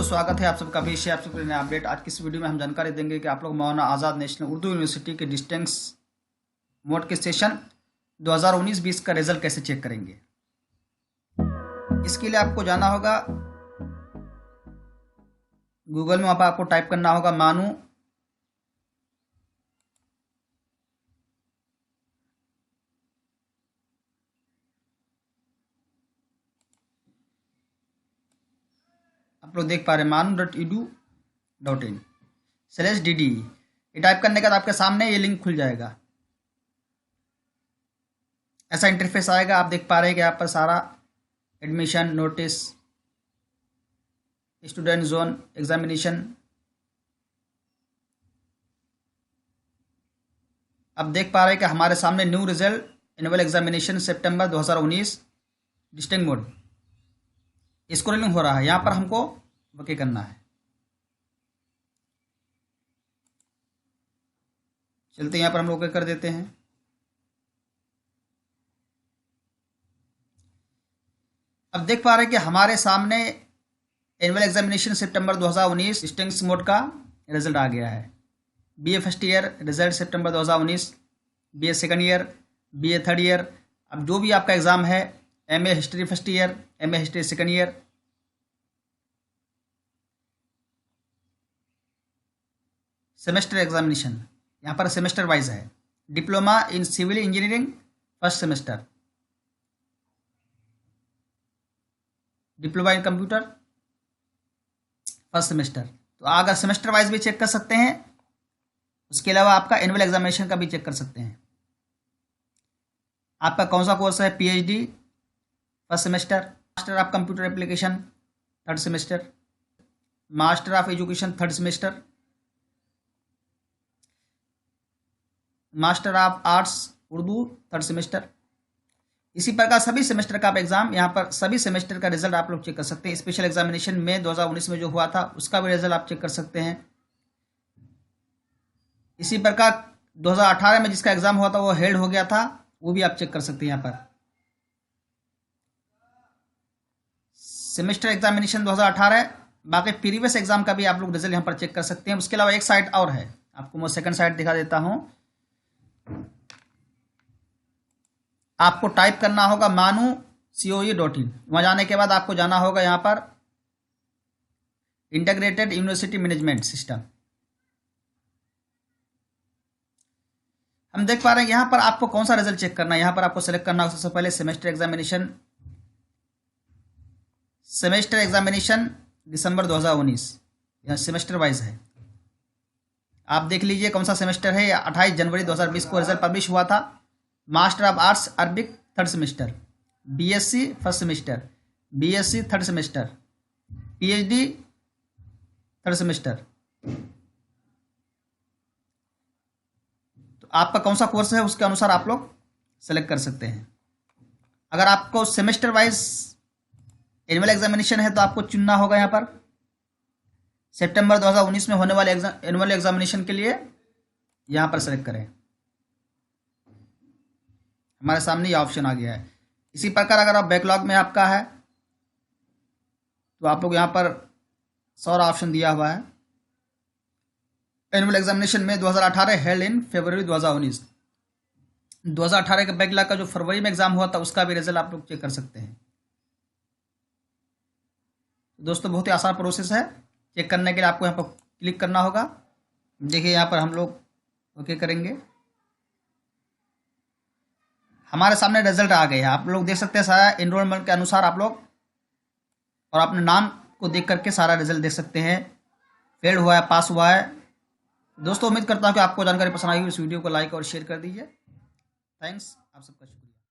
स्वागत है आप सबका पेश है आप सबके लिए अपडेट। आज की इस वीडियो में हम जानकारी देंगे कि आप लोग मौलाना आज़ाद नेशनल उर्दू यूनिवर्सिटी के डिस्टेंस मोड के सेशन 2019-20 का रिजल्ट कैसे चेक करेंगे। इसके लिए आपको जाना होगा गूगल में, वहाँ पर आपको टाइप करना होगा मानू आप लोग देख पा रहे हैं manu.edu.in/dd। ये टाइप करने के बाद आपके सामने ये लिंक खुल जाएगा, ऐसा इंटरफेस आएगा। आप देख पा रहे हैं कि यहाँ पर सारा admission notice, student zone, examination. अब देख पा रहे हैं कि हमारे सामने न्यू रिजल्ट एनुअल एग्जामिनेशन सितंबर 2019 डिस्टिंक्ट मोड स्क्रोलिंग हो रहा है। यहाँ पर हमको ओके करना है। चलते यहाँ पर हम लोग ओके कर देते हैं। अब देख पा रहे हैं कि हमारे सामने एनुअल एग्जामिनेशन सितंबर 2019 डिस्टिंक्ट मोड का रिजल्ट आ गया है। बीए फर्स्ट ईयर रिजल्ट सितंबर 2019, BA second year, BA third year. अब जो भी आपका एग्ज़ाम है, MA history first year, MA history second year, semester examination यहाँ पर सेमेस्टर वाइज है। Diploma in civil engineering first semester, diploma in computer first semester. तो अगर सेमेस्टर वाइज भी चेक कर सकते हैं, उसके अलावा आपका एनुअल एग्जामिनेशन का भी चेक कर सकते हैं। आपका कौन सा कोर्स है, PhD first semester, master of computer application third semester, master of education third semester, master of arts Urdu third semester. इसी प्रकार सभी सेमेस्टर का आप एग्जाम यहाँ पर सभी सेमेस्टर का रिजल्ट आप लोग चेक कर सकते हैं। स्पेशल एग्जामिनेशन में 2019 में जो हुआ था उसका भी रिजल्ट आप चेक कर सकते हैं। इसी प्रकार 2018 में जिसका एग्जाम हुआ था वो हेल्ड हो गया था, वो भी आप चेक कर सकते हैं। यहाँ पर सेमेस्टर एग्जामिनेशन 2018, बाकी प्रीवियस एग्जाम का भी आप लोग रिजल्ट यहाँ पर चेक कर सकते हैं। उसके अलावा एक साइट और है, आपको मैं सेकंड साइट दिखा देता हूँ। आपको टाइप करना होगा manu.coe.in। वहां जाने के बाद आपको जाना होगा यहाँ पर इंटीग्रेटेड यूनिवर्सिटी मैनेजमेंट सिस्टम। हम देख पा रहे हैं यहाँ पर आपको कौन सा रिजल्ट चेक करना है। यहाँ पर आपको सेलेक्ट करना होगा सबसे पहले सेमेस्टर एग्जामिनेशन। सेमेस्टर एग्जामिनेशन दिसंबर 2019, यह सेमेस्टर वाइज है। आप देख लीजिए कौन सा सेमेस्टर है। 28 जनवरी 2020 को रिजल्ट पब्लिश हुआ था। Master of arts Arabic third semester, BSc first semester, BSc third semester, PhD third semester. तो आपका कौन सा कोर्स है उसके अनुसार आप लोग सेलेक्ट कर सकते हैं। अगर आपको सेमेस्टर वाइज एनुअल एग्जामिनेशन है तो आपको चुनना होगा यहाँ पर सितंबर 2019 में होने वाले एनुअल एग्जामिनेशन के लिए यहाँ पर सेलेक्ट करें। हमारे सामने ये ऑप्शन आ गया है। इसी प्रकार अगर आप बैकलॉग में आपका है तो आप लोग यहाँ पर सौर ऑप्शन दिया हुआ है। एनुअल एग्जामिनेशन में 2018 हेल्ड इन फरवरी 2019, 2018 के बैकलॉग का जो फरवरी में एग्जाम हुआ था उसका भी रिजल्ट आप लोग चेक कर सकते हैं। दोस्तों बहुत ही आसान प्रोसेस है। चेक करने के लिए आपको यहाँ पर क्लिक करना होगा। देखिए यहाँ पर हम लोग ओके करेंगे, हमारे सामने रिजल्ट आ गए हैं। आप लोग देख सकते हैं सारा एनरोलमेंट के अनुसार आप लोग और अपने नाम को देख करके सारा रिजल्ट देख सकते हैं। फेल्ड हुआ है, पास हुआ है। दोस्तों उम्मीद करता हूँ कि आपको जानकारी पसंद आई। इस वीडियो को लाइक और शेयर कर दीजिए। थैंक्स, आप सबका शुक्रिया।